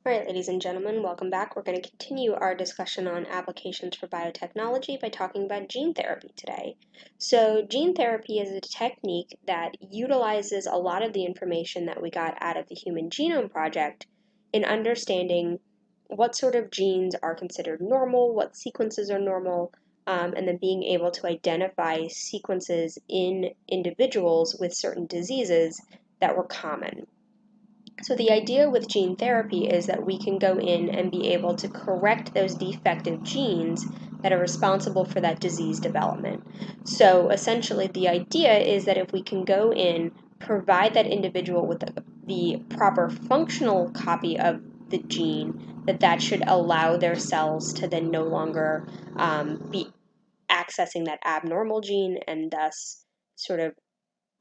All right, ladies and gentlemen, welcome back. We're going to continue our discussion on applications for biotechnology by talking about gene therapy today. So, gene therapy is a technique that utilizes a lot of the information that we got out of the Human Genome Project in understanding what sort of genes are considered normal, what sequences are normal, and then being able to identify sequences in individuals with certain diseases that were common. So the idea with gene therapy is that we can go in and be able to correct those defective genes that are responsible for that disease development. So essentially the idea is that if we can go in, provide that individual with the proper functional copy of the gene, that should allow their cells to then no longer be accessing that abnormal gene and thus sort of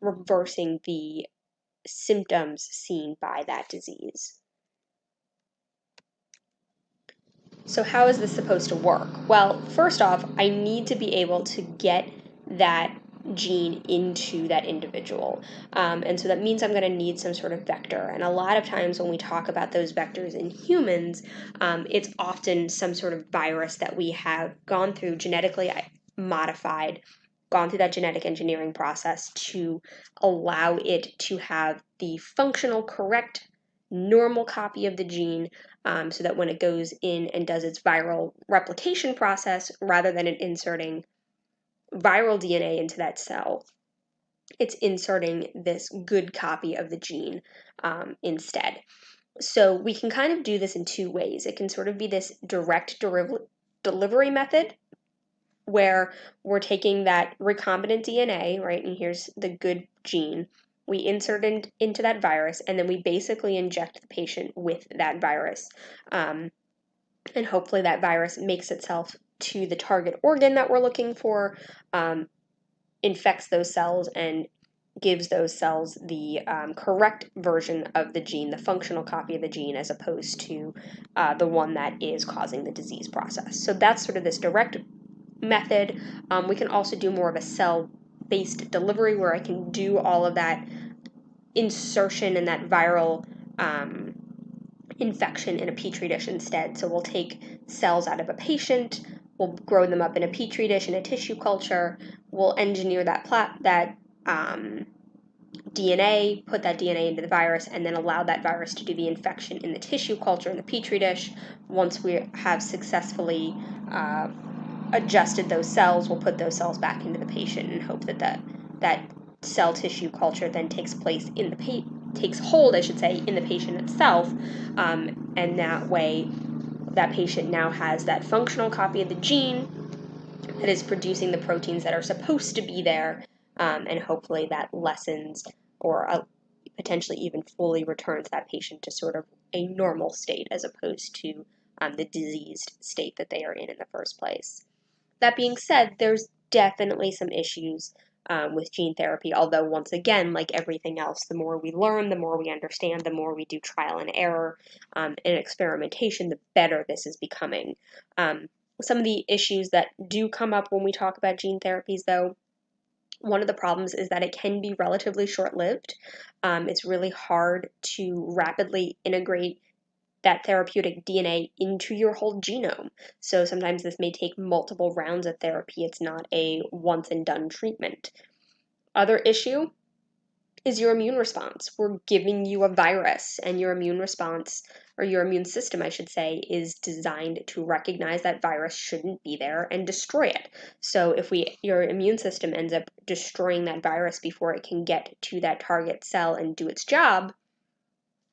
reversing the symptoms seen by that disease. So how is this supposed to work? Well, first off, I need to be able to get that gene into that individual. And so that means I'm going to need some sort of vector. And a lot of times when we talk about those vectors in humans, it's often some sort of virus that we have gone through genetically modified, gone through that genetic engineering process to allow it to have the functional, correct, normal copy of the gene, so that when it goes in and does its viral replication process, rather than it inserting viral DNA into that cell, it's inserting this good copy of the gene instead. So we can kind of do this in two ways. It can sort of be this direct delivery method where we're taking that recombinant DNA, right, and here's the good gene. We insert it into that virus, and then we basically inject the patient with that virus. And hopefully that virus makes itself to the target organ that we're looking for, infects those cells, and gives those cells the correct version of the gene, the functional copy of the gene, as opposed to the one that is causing the disease process. So that's sort of this direct method. We can also do more of a cell-based delivery where I can do all of that insertion and that viral infection in a petri dish instead. So we'll take cells out of a patient, we'll grow them up in a petri dish in a tissue culture, we'll engineer that DNA, put that DNA into the virus, and then allow that virus to do the infection in the tissue culture in the petri dish. Once we have successfully adjusted those cells, we'll put those cells back into the patient and hope that cell tissue culture then takes hold, I should say, in the patient itself, and that way that patient now has that functional copy of the gene that is producing the proteins that are supposed to be there, and hopefully that lessens or potentially even fully returns that patient to sort of a normal state as opposed to the diseased state that they are in the first place. That being said, there's definitely some issues with gene therapy, although once again, like everything else, the more we learn, the more we understand, the more we do trial and error and experimentation, the better this is becoming. Some of the issues that do come up when we talk about gene therapies, though, one of the problems is that it can be relatively short-lived. It's really hard to rapidly integrate that therapeutic DNA into your whole genome. So sometimes this may take multiple rounds of therapy. It's not a once and done treatment. Other issue is your immune response. We're giving you a virus, and your immune response, or your immune system, I should say, is designed to recognize that virus shouldn't be there and destroy it. So if your immune system ends up destroying that virus before it can get to that target cell and do its job,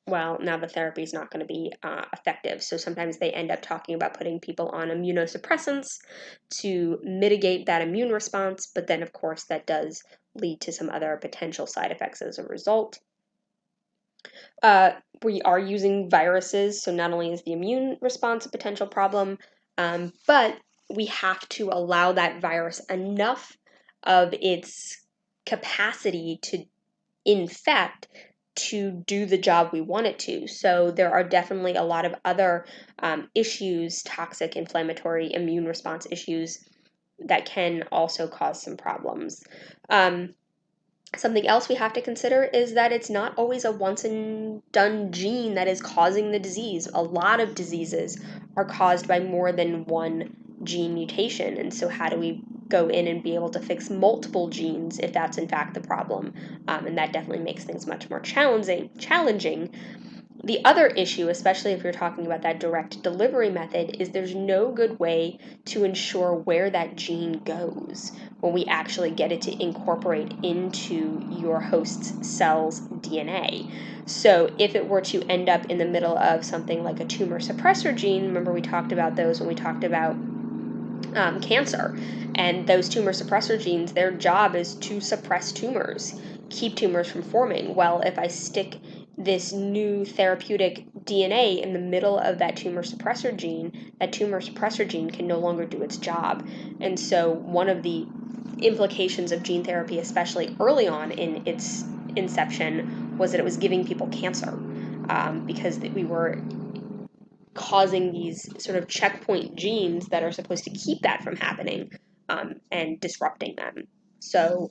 well, now the therapy is not going to be effective. So sometimes they end up talking about putting people on immunosuppressants to mitigate that immune response, but then, of course, that does lead to some other potential side effects as a result. We are using viruses, so not only is the immune response a potential problem, but we have to allow that virus enough of its capacity to infect to do the job we want it to. So there are definitely a lot of other issues, toxic, inflammatory, immune response issues that can also cause some problems. Something else we have to consider is that it's not always a once and done gene that is causing the disease. A lot of diseases are caused by more than one gene mutation, and so how do we go in and be able to fix multiple genes if that's in fact the problem? And that definitely makes things much more challenging. The other issue, especially if you're talking about that direct delivery method, is there's no good way to ensure where that gene goes when we actually get it to incorporate into your host's cell's DNA. So if it were to end up in the middle of something like a tumor suppressor gene, remember we talked about those when we talked about cancer. And those tumor suppressor genes, their job is to suppress tumors, keep tumors from forming. Well, if I stick this new therapeutic DNA in the middle of that tumor suppressor gene, that tumor suppressor gene can no longer do its job. And so, one of the implications of gene therapy, especially early on in its inception, was that it was giving people cancer because we were causing these sort of checkpoint genes that are supposed to keep that from happening and disrupting them. So,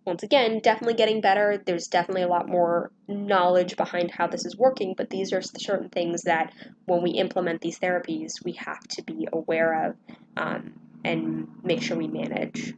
once again, definitely getting better. There's definitely a lot more knowledge behind how this is working, but these are certain things that when we implement these therapies, we have to be aware of and make sure we manage.